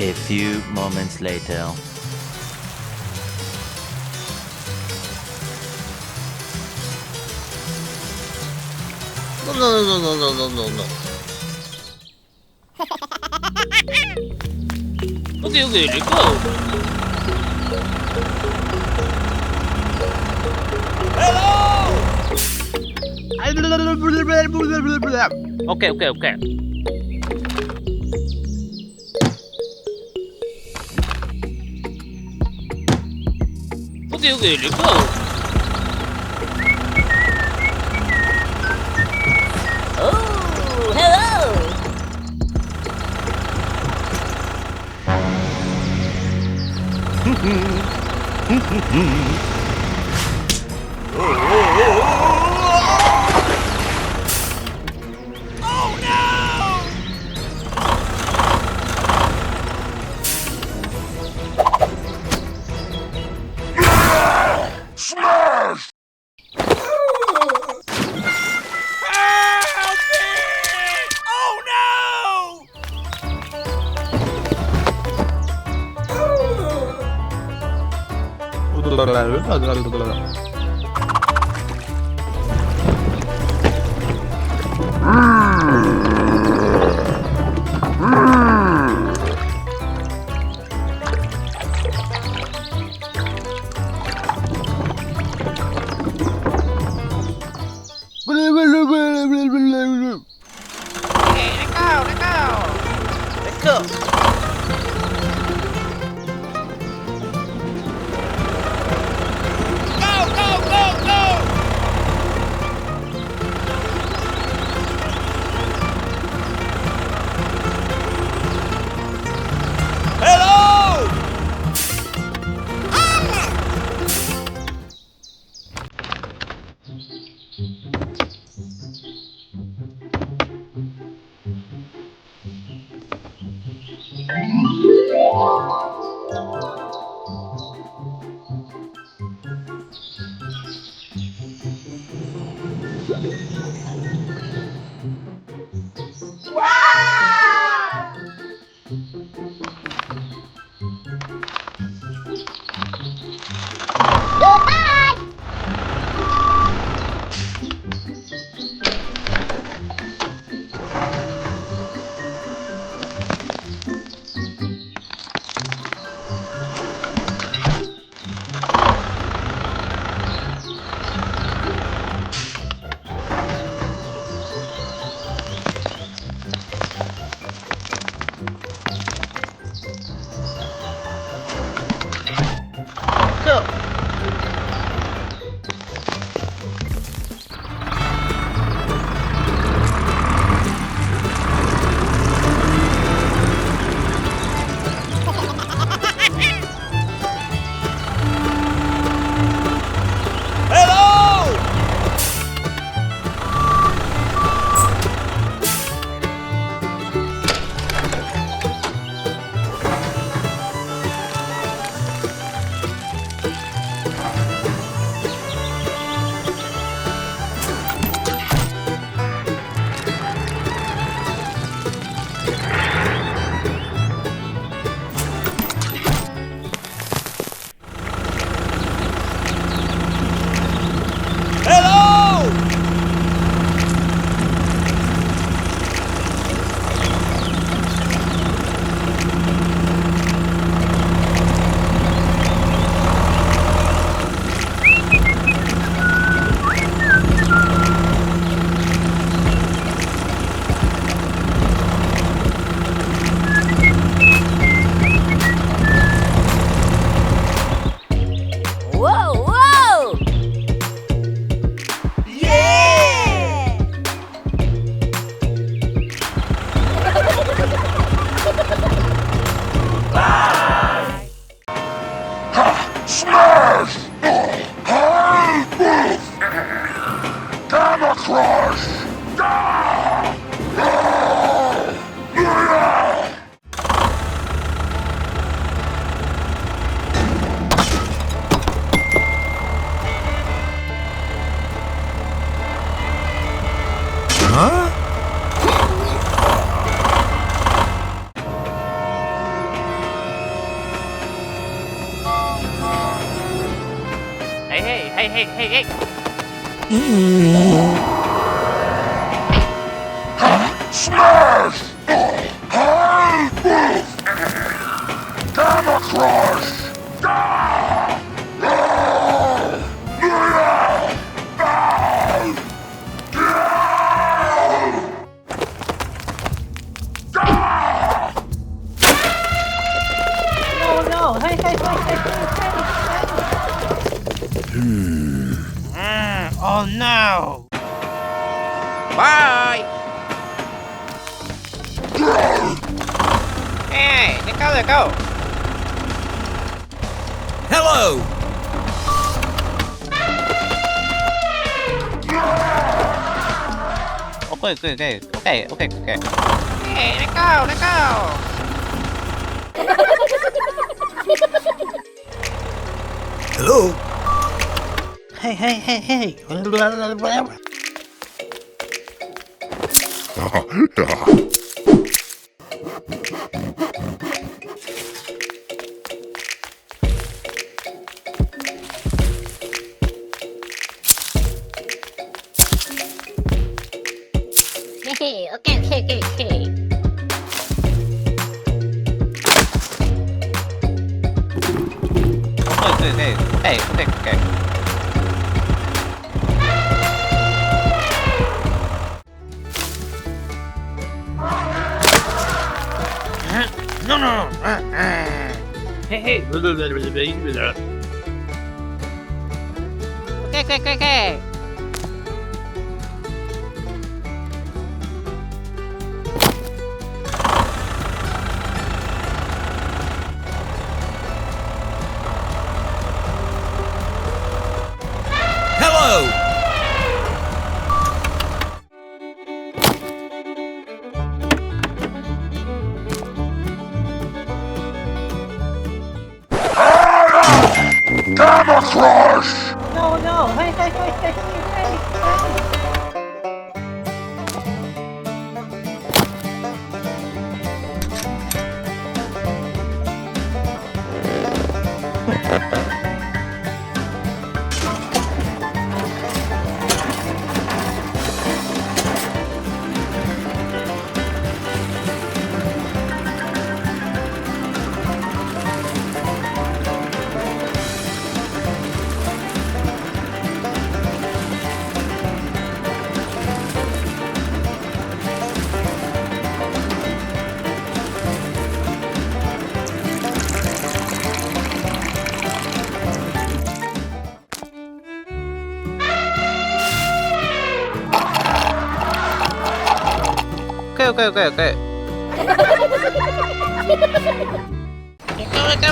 A few moments later. No, no, no, no, no, no, no, no. Okay, okay, let's go. Hello! Okay, okay, okay. Okay, okay, let's go. Oh, hello! Let's go. Go, go, go, go! Hello! Go. Hello! Hello! Whoa, whoa! Yeah! Smash! Gamma Crush! Huh? hey. Smash! Gamma Crush! No, hey. Oh no! Bye! Hey, let go! Hello! Okay. Hey, let go! Hello? Hey. Hey, okay. Okay. No. Hey. Okay. Hello! Gamma Crush! No. Hey. Okay. Let go.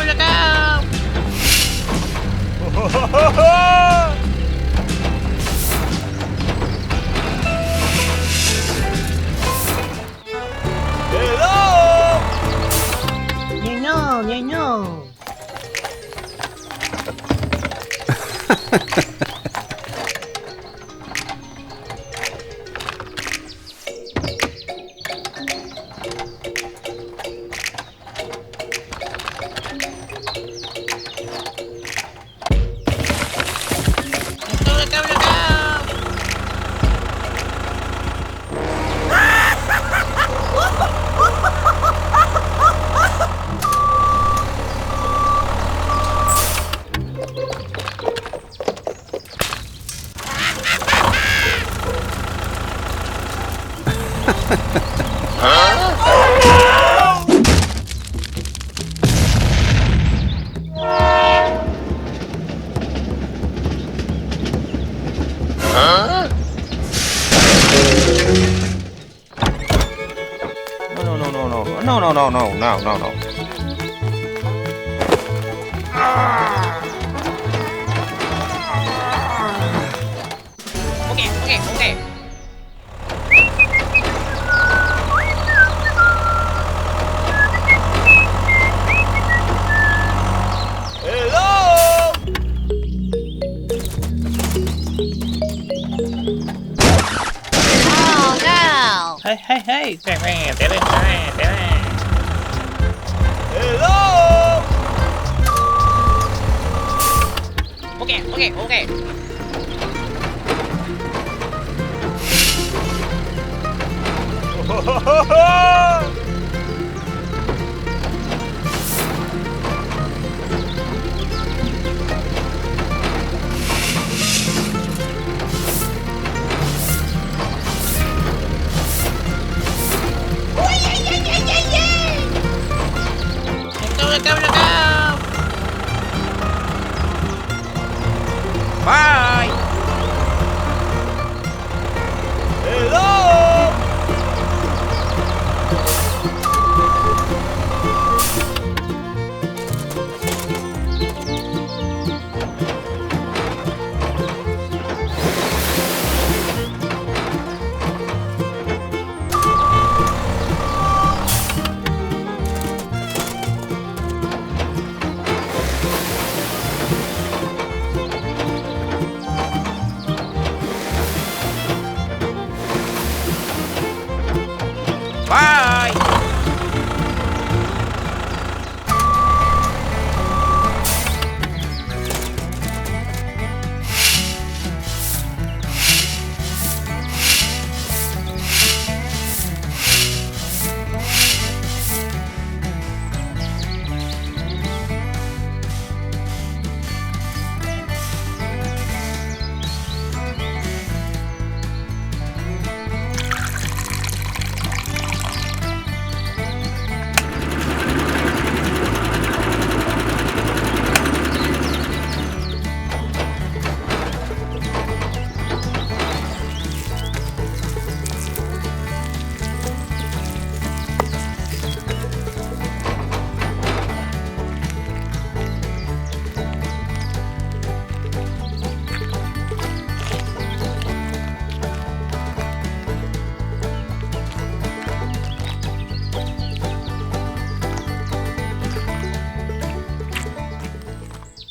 No. No. Okay. Oh no! Hey. Okay. Let's go. Bye. Hello!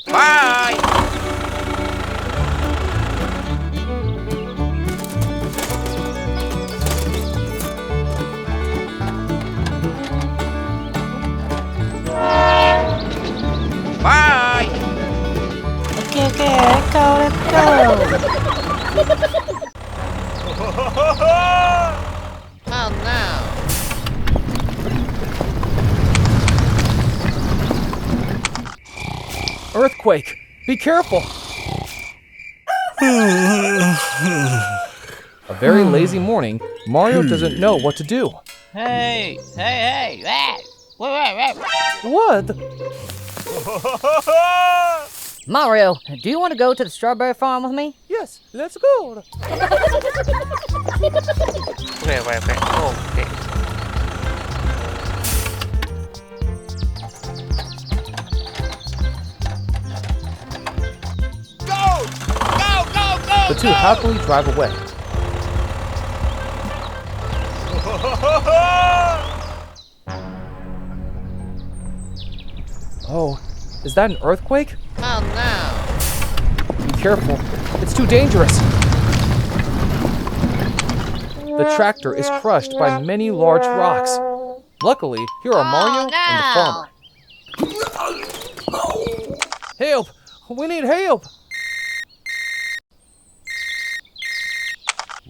Bye. Bye. Bye. Okay, let's go. Oh no. Earthquake! Be careful! A very lazy morning, Mario doesn't know what to do. Hey! Wait. What? Mario, do you want to go to the strawberry farm with me? Yes, let's go. Okay. Okay. The two happily drive away. Oh, is that an earthquake? Oh no. Be careful, it's too dangerous. The tractor is crushed by many large rocks. Luckily, here are Mario and the farmer. Help! We need help!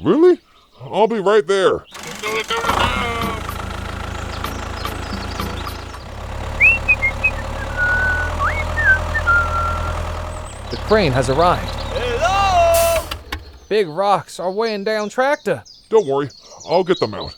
Really? I'll be right there. The crane has arrived. Hello! Big rocks are weighing down tractor. Don't worry, I'll get them out.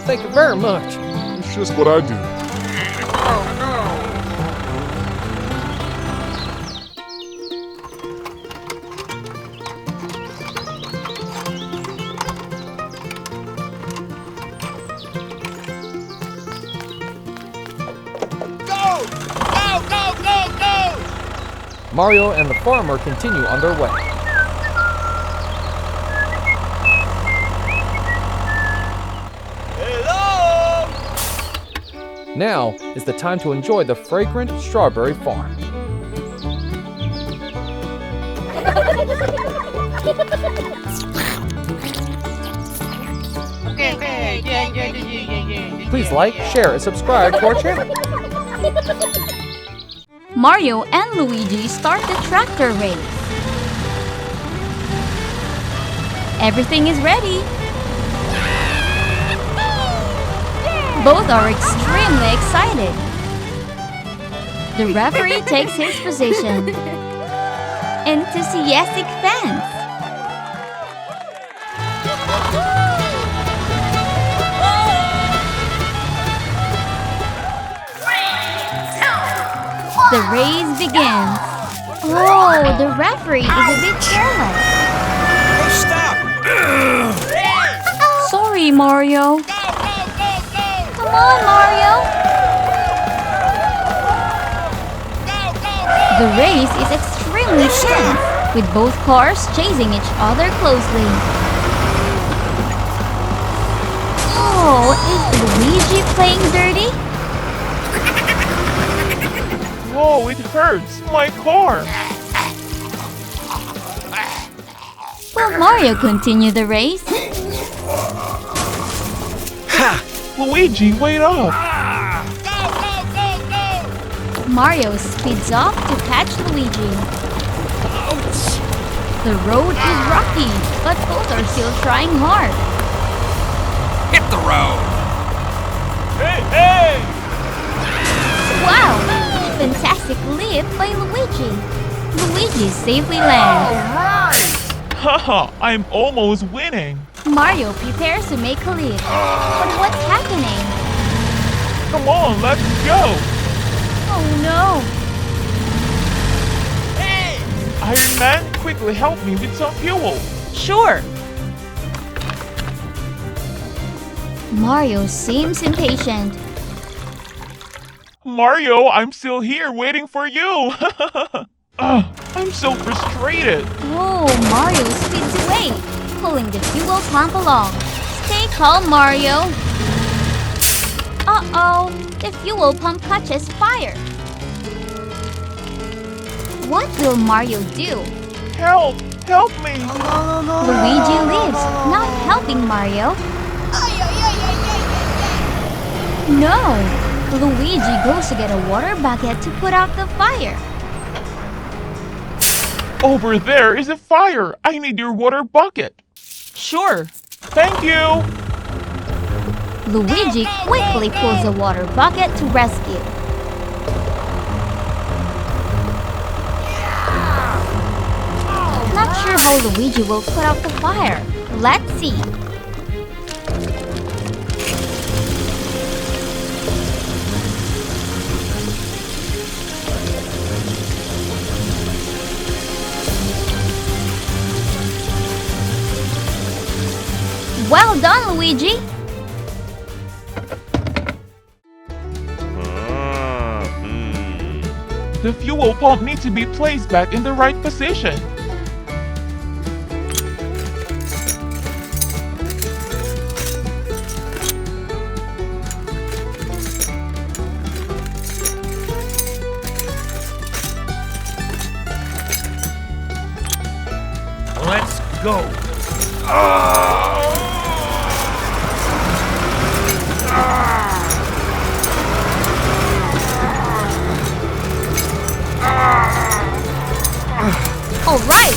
Thank you very much. It's just what I do. Mario and the farmer continue on their way. Now is the time to enjoy the fragrant strawberry farm. Please like, share, and subscribe to our channel. Mario and Luigi start the tractor race. Everything is ready. Both are extremely excited. The referee takes his position. Enthusiastic fans. The race begins. Oh, the referee is a bit careless. Oh, stop! Sorry, Mario. Come on, Mario. The race is extremely tense, with both cars chasing each other closely. Oh, is Luigi playing dirty? Whoa, it hurts! My car! Will Mario continue the race? Ha! Luigi, wait up! Mario speeds up to catch Luigi. The road is rocky, but both are still trying hard. Hit the road! Hey, hey! Wow! Fantastic lift by Luigi. Luigi safely lands. Haha, I'm almost winning! Mario prepares to make a leap. But what's happening? Come on, let's go! Oh no! Iron Man, quickly help me with some fuel! Sure. Mario seems impatient. Mario, I'm still here waiting for you! I'm so frustrated! Oh, Mario speeds away, pulling the fuel pump along. Stay calm, Mario. Uh-oh, the fuel pump catches fire. What will Mario do? Help! Help me! Luigi leaves, not helping Mario. No! Luigi goes to get a water bucket to put out the fire. Over there is a fire! I need your water bucket! Sure. Thank you! Luigi quickly pulls a water bucket to rescue. Not sure how Luigi will put out the fire. Let's see. Well done, Luigi! The fuel pump needs to be placed back in the right position. Let's go! All right!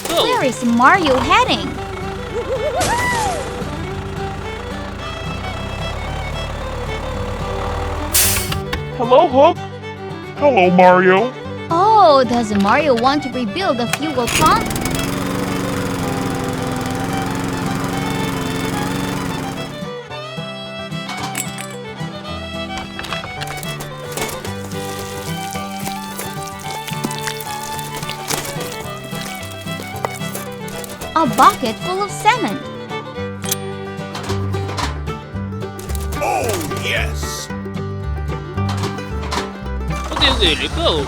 Where is Mario heading? Hello, Hook? Hello, Mario. Oh, Oh, does Mario want to rebuild the fuel pump? A bucket full of cement. Oh, yes. Okay, let's go.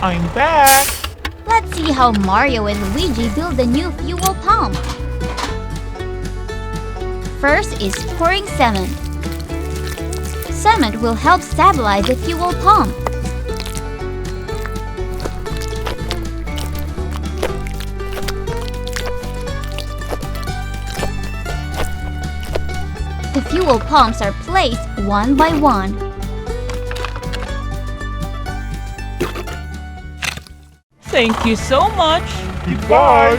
I'm back. Let's see how Mario and Luigi build the new fuel pump. First is pouring cement. Cement will help stabilize the fuel pump. The fuel pumps are placed one by one. Thank you so much. Goodbye.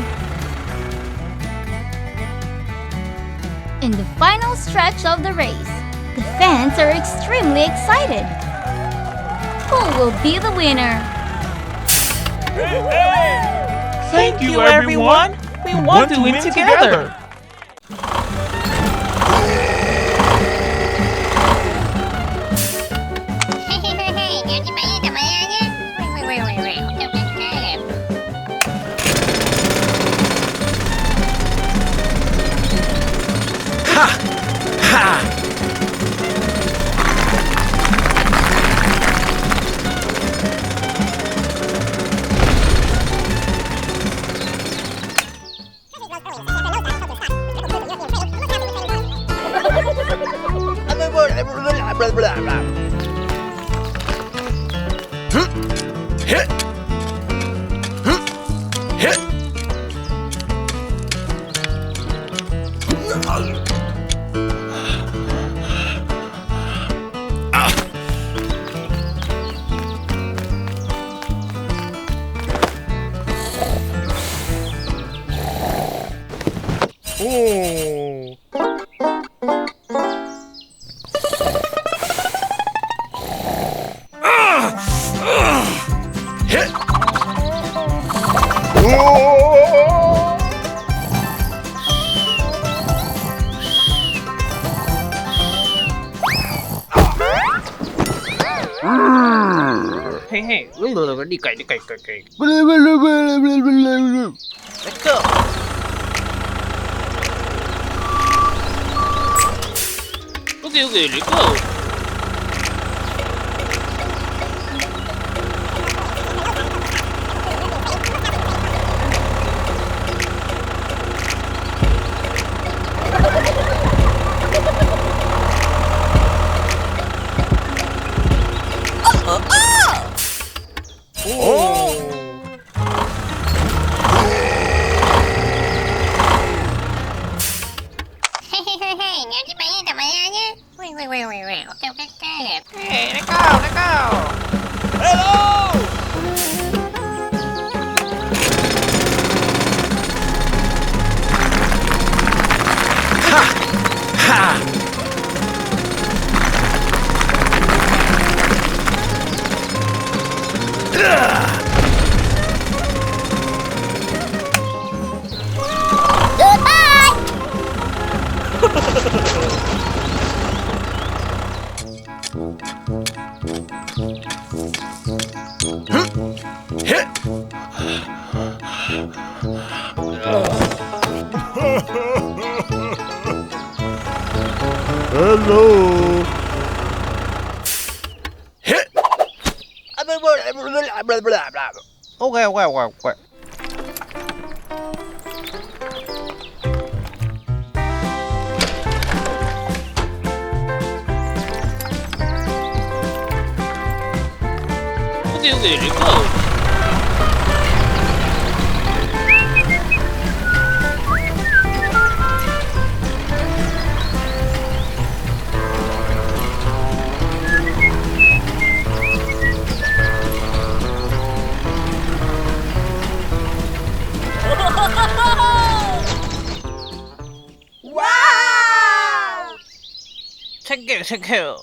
In the final stretch of the race, the fans are extremely excited. Who will be the winner? Thank you, everyone. We want to win together. Hey, đi cày. Let's go. Okay, let's go. Hey, let's go. Hello. Okay. Okay, let's go. Thank you.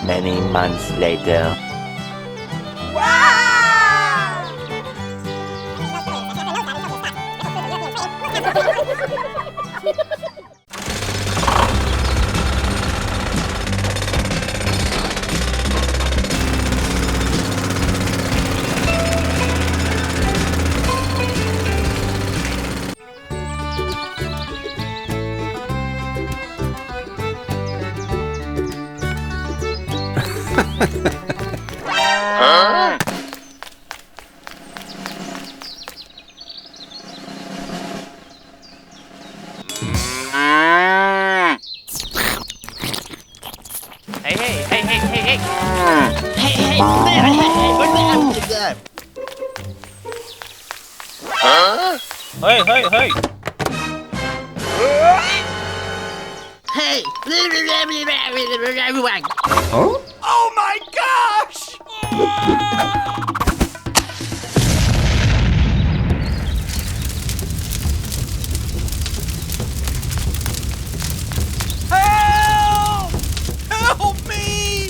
Many months later. Hey! Everyone! Oh my gosh! Help! Help me!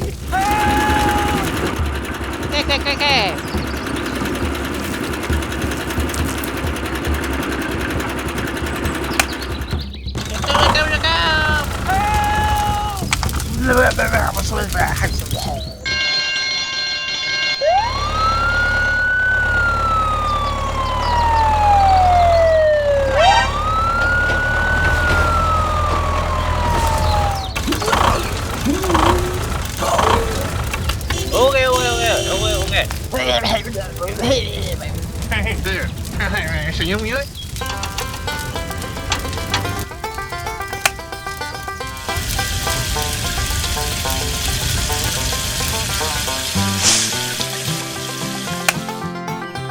Señor, mire.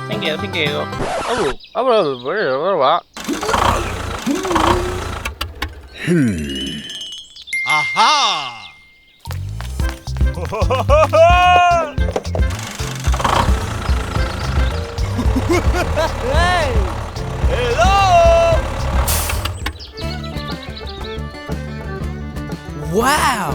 Thank you. Aha! Hey! Hello! Wow!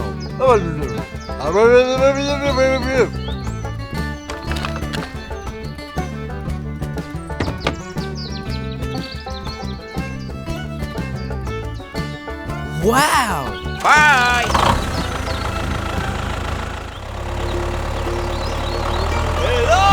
Wow! Bye! Hello!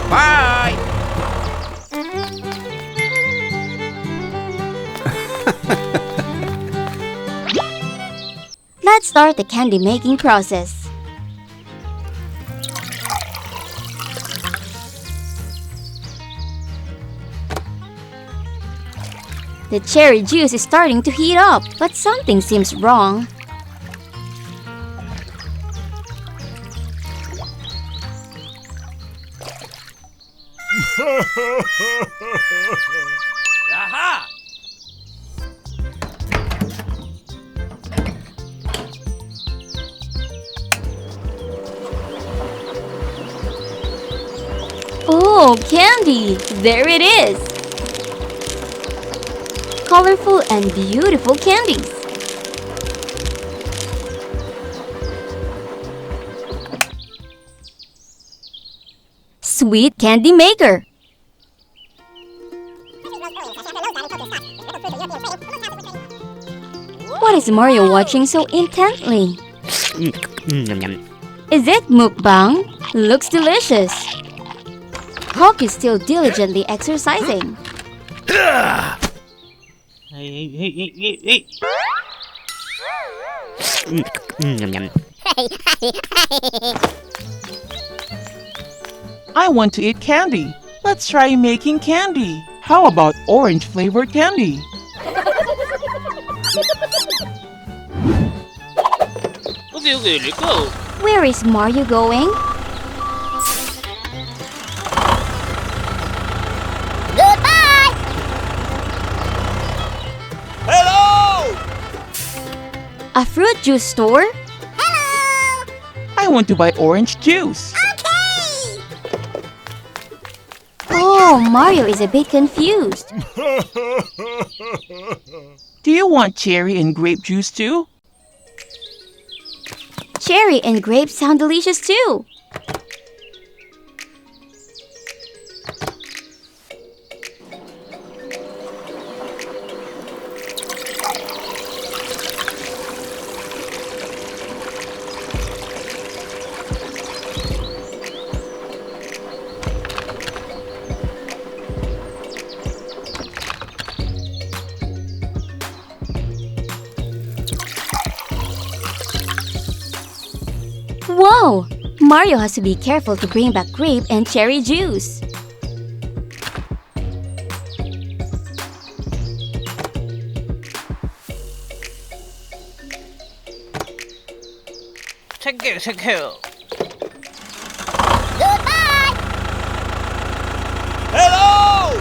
Bye! Let's start the candy making process. The cherry juice is starting to heat up, but something seems wrong. Aha! Oh, candy! There it is! Colorful and beautiful candies. Sweet candy maker. What is Mario watching so intently? Is it mukbang? Looks delicious. Hawk is still diligently exercising. I want to eat candy. Let's try making candy. How about orange flavored candy? Okay, okay, let's go. Where is Mario going? Goodbye! Hello! A fruit juice store? I want to buy orange juice. Oh, Mario is a bit confused. Do you want cherry and grape juice too? Cherry and grape sound delicious too. Whoa! Mario has to be careful to bring back grape and cherry juice. Thank you, thank you. Goodbye! Hello!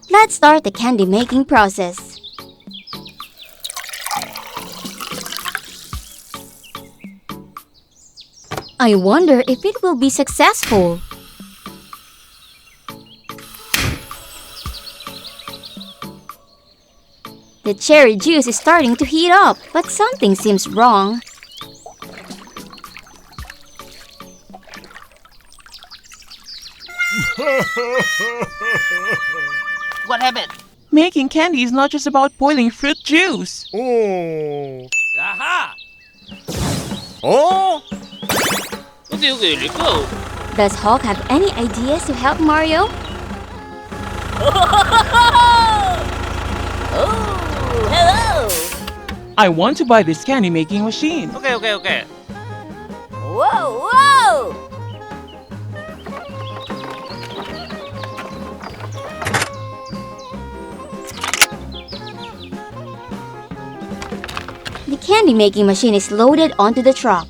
Let's start the candy making process. I wonder if it will be successful. The cherry juice is starting to heat up, but something seems wrong. What happened? Making candy is not just about boiling fruit juice. Aha! Oh! Okay, okay, let's go. Does Hulk have any ideas to help Mario? Oh, hello! I want to buy this candy making machine. Okay, okay, okay. Whoa, whoa! The candy making machine is loaded onto the truck.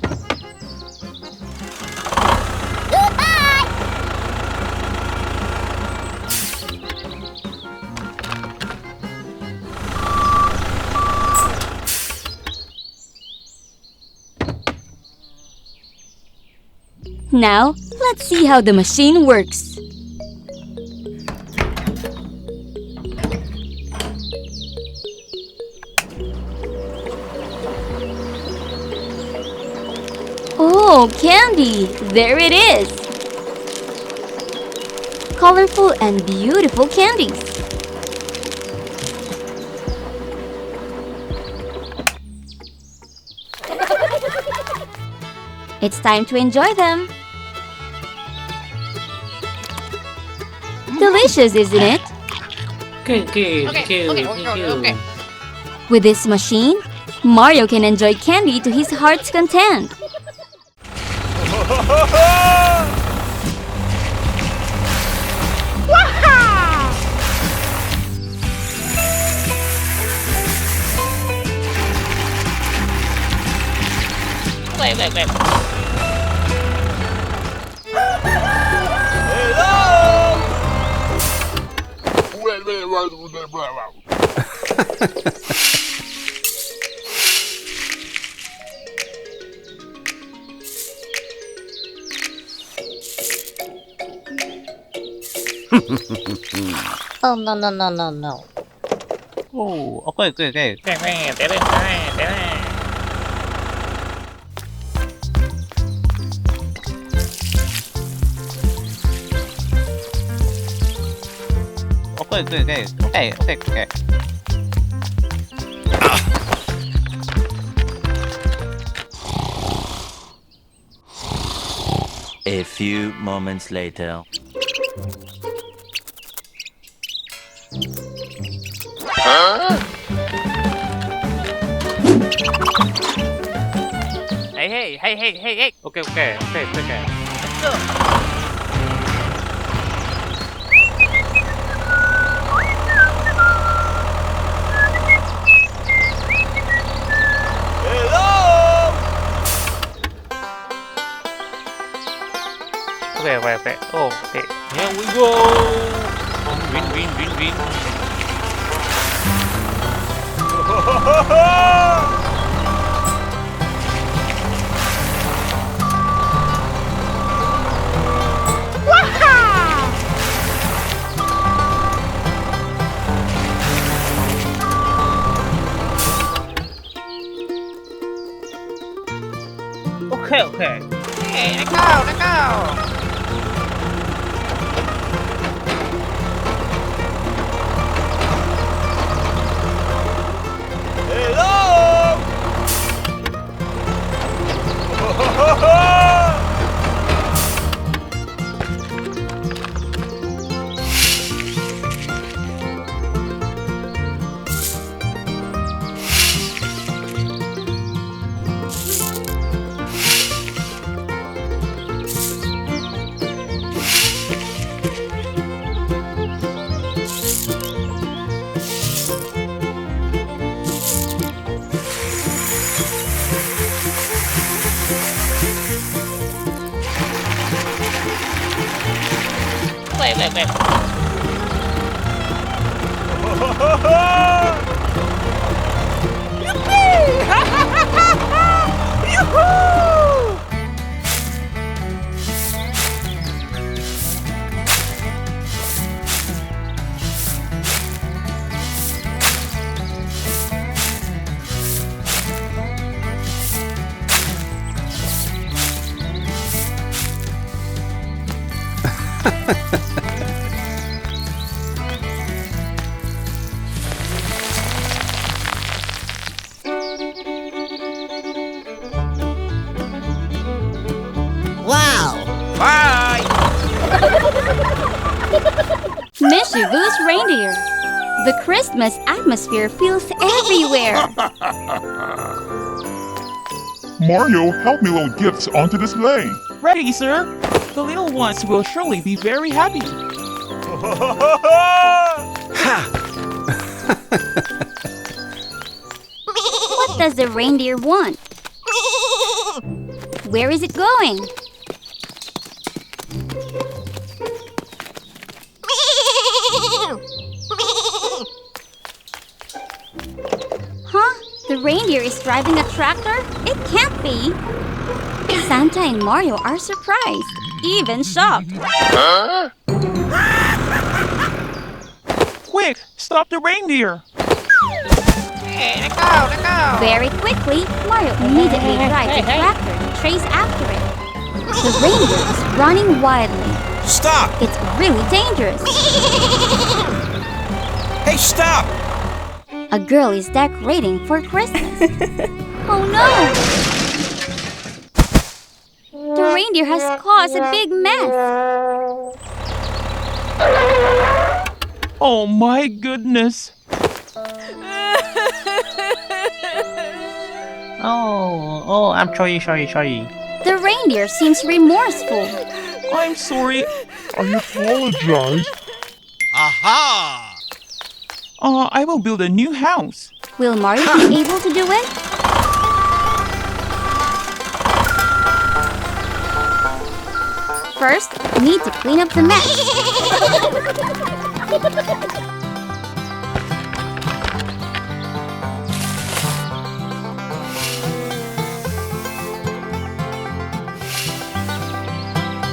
Now, let's see how the machine works. Oh, candy! There it is! Colorful and beautiful candies. It's time to enjoy them. Delicious, isn't it? Okay. With this machine, Mario can enjoy candy to his heart's content. Wait. Oh, no. Oh, okay. Okay. A few moments later. hey. Okay. Let's go. Hello. Okay. Oh, okay. Here we go. Win. Okay. Hey, let's go. Hello. Wait. Wow! Bye. Mischievous reindeer. The Christmas atmosphere feels everywhere. Mario, help me load gifts onto this sleigh. Ready, sir? The little ones will surely be very happy. What does the reindeer want? Where is it going? Huh? The reindeer is driving a tractor? It can't be. Santa and Mario are surprised, even shocked. Quick, stop the reindeer. Hey, let's go. Very quickly, Mario immediately drives the tractor to chase after it. The reindeer is running wildly. Stop. It's really dangerous. Hey, stop. A girl is decorating for Christmas. Oh no! The reindeer has caused a big mess. Oh my goodness. Oh, I'm sorry. The reindeer seems remorseful. I'm sorry. I apologize. Aha. I will build a new house. Will Mario be able to do it? First, we need to clean up the mess.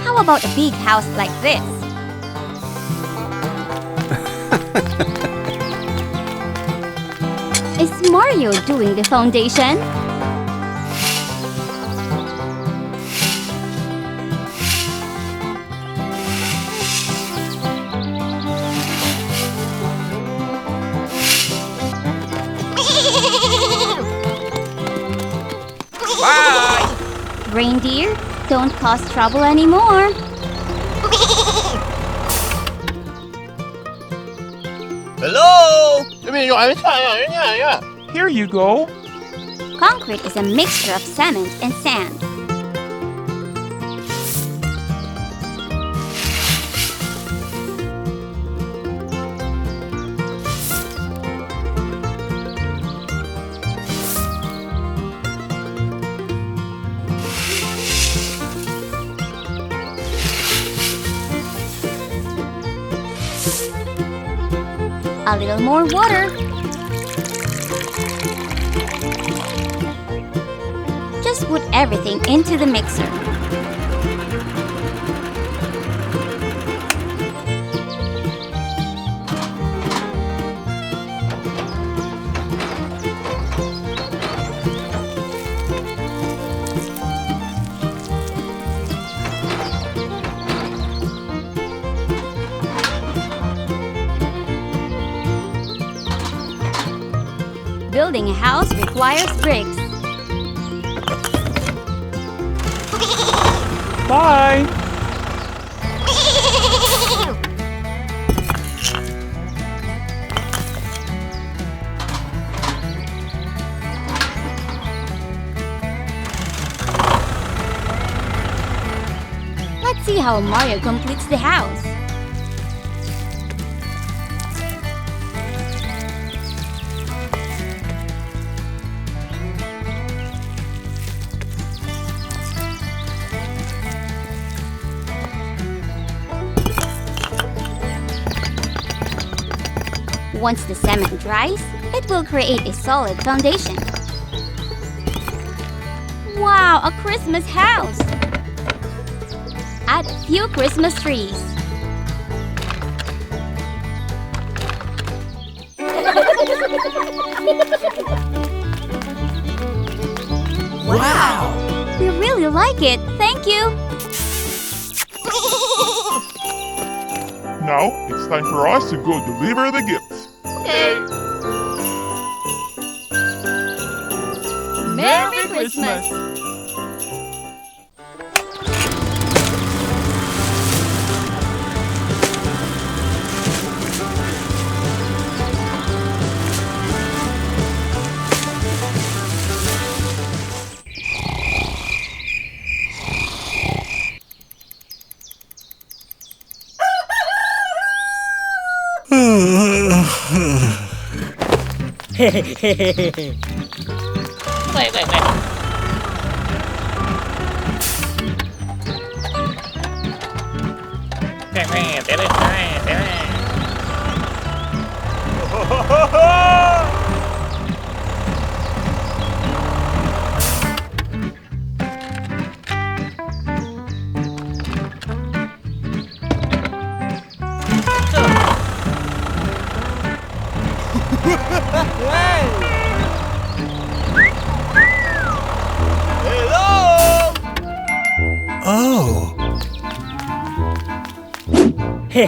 How about a big house like this? Is Mario doing the foundation? Bye. Reindeer, don't cause trouble anymore. Hello. Here you go. Concrete is a mixture of cement and sand. A little more water. Just put everything into the mixer. Building a house requires bricks. Bye. Let's see how Mario completes the house. Once the cement dries, it will create a solid foundation. Wow, a Christmas house! Add a few Christmas trees. Wow! We really like it, thank you! Now it's time for us to go deliver the gifts. Merry Christmas! Wait. Oh. Okay.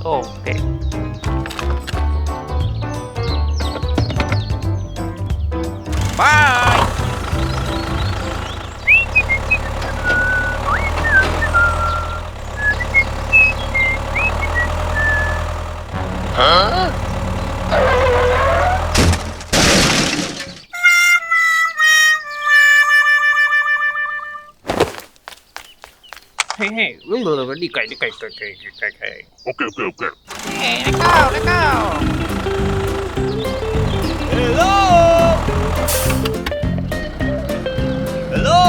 Okay. Bye. Hey. Đi cày. Okay. Hey, let's go. Hello.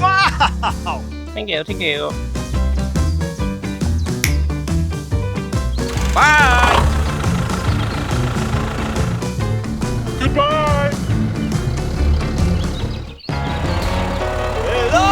Wow. Thank you. Bye. Goodbye. Hello.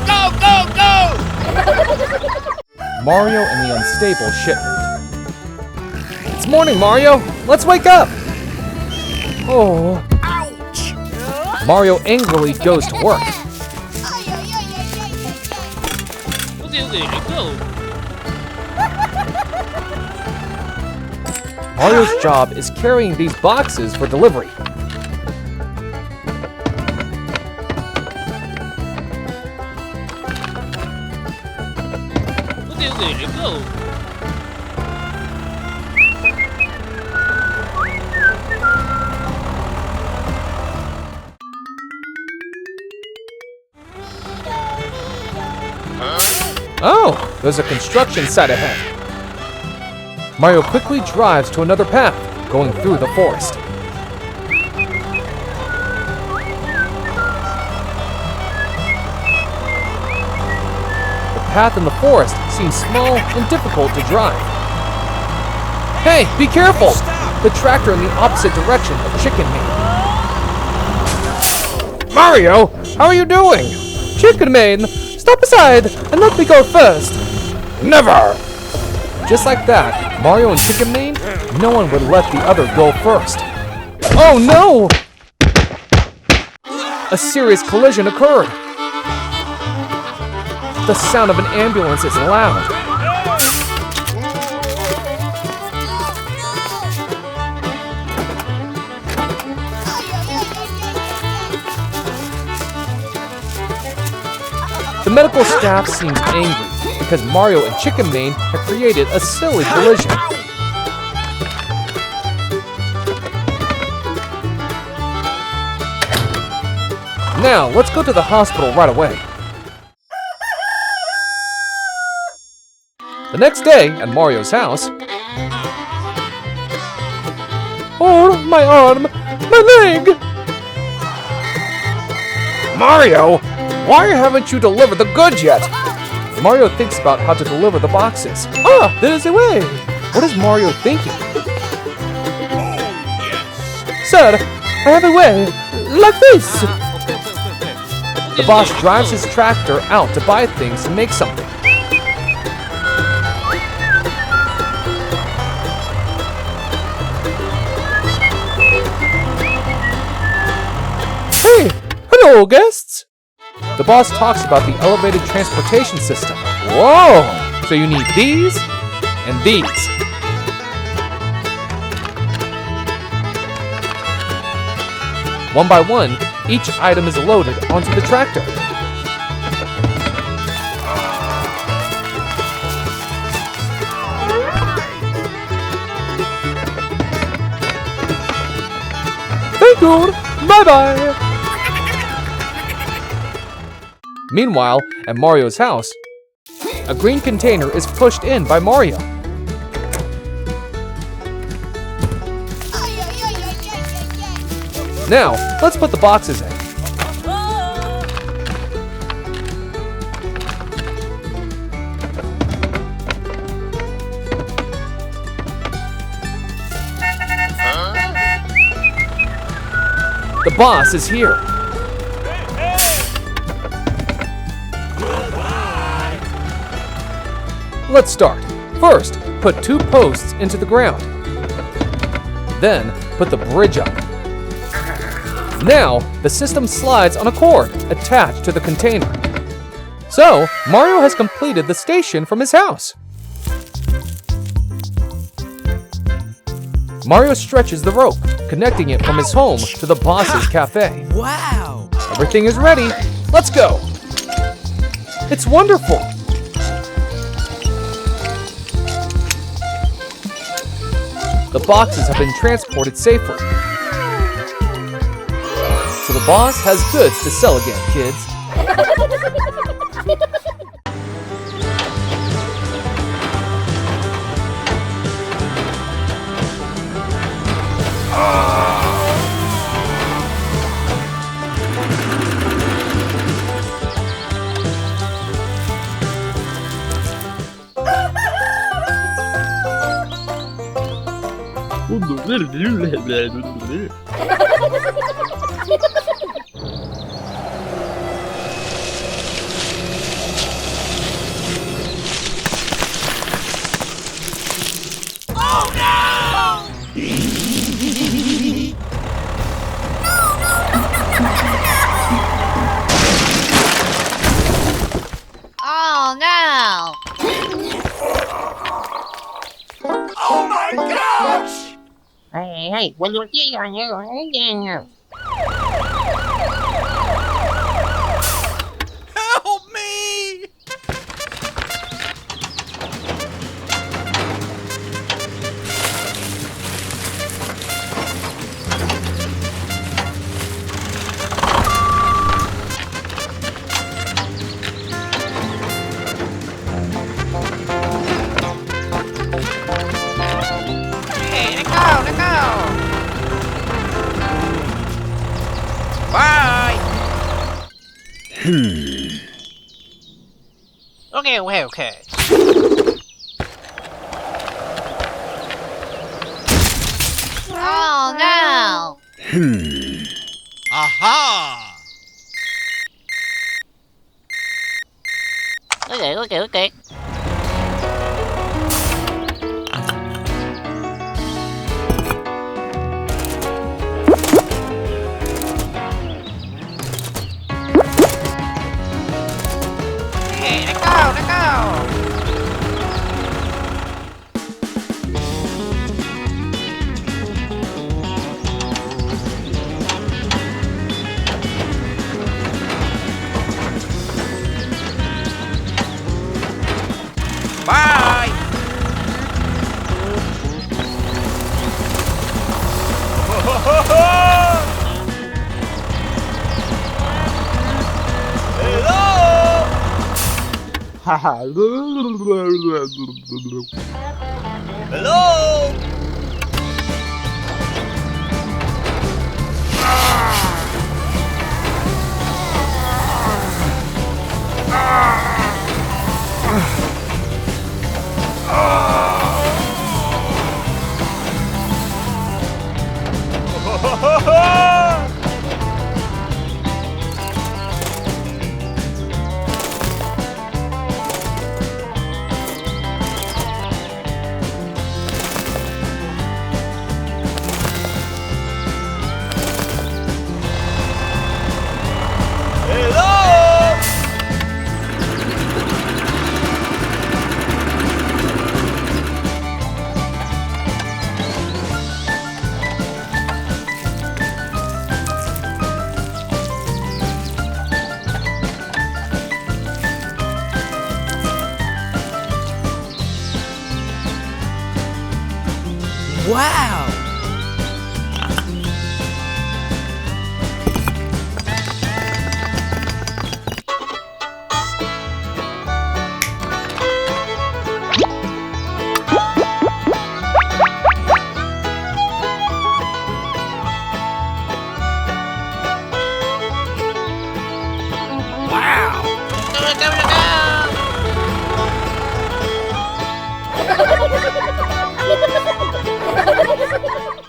Go, go, go! Mario and the unstable shipment. It's morning, Mario! Let's wake up! Oh. Ouch! Mario angrily goes to work. Okay, let's go. Mario's job is carrying these boxes for delivery. Okay, let's go. Oh, there's a construction site ahead. Mario quickly drives to another path, going through the forest. The path in the forest seems small and difficult to drive. Hey, be careful! The tractor in the opposite direction of Chicken Man. Mario, how are you doing? Chicken Man, step aside and let me go first. Never! Just like that, Mario and Chicken Man, no one would let the other go first. Oh no! A serious collision occurred. The sound of an ambulance is loud. The medical staff seems angry because Mario and Chicken Man have created a silly collision. Now, let's go to the hospital right away. The next day, at Mario's house... Oh, my arm! My leg! Mario! Why haven't you delivered the goods yet? Mario thinks about how to deliver the boxes. Ah, there's a way! What is Mario thinking? Sir, I have a way. Like this! The boss drives his tractor out to buy things to make something. Hey! Hello, guests! The boss talks about the elevated transportation system. Whoa! So you need these and these. One by one, each item is loaded onto the tractor. Thank you! Bye-bye! Meanwhile, at Mario's house, a green container is pushed in by Mario. Now, let's put the boxes in. The boss is here. Let's start. First, put 2 posts into the ground. Then, put the bridge up. Now, the system slides on a cord attached to the container. So, Mario has completed the station from his house. Mario stretches the rope, connecting it from his home to the boss's cafe. Wow! Everything is ready. Let's go! It's wonderful! The boxes have been transported safely. So the boss has goods to sell again, kids. hey, what do you Help me! Hey, let go! Bye! Okay. Oh no! Aha! Okay. Hey, let go! Bye! Hello? Hello? Wow!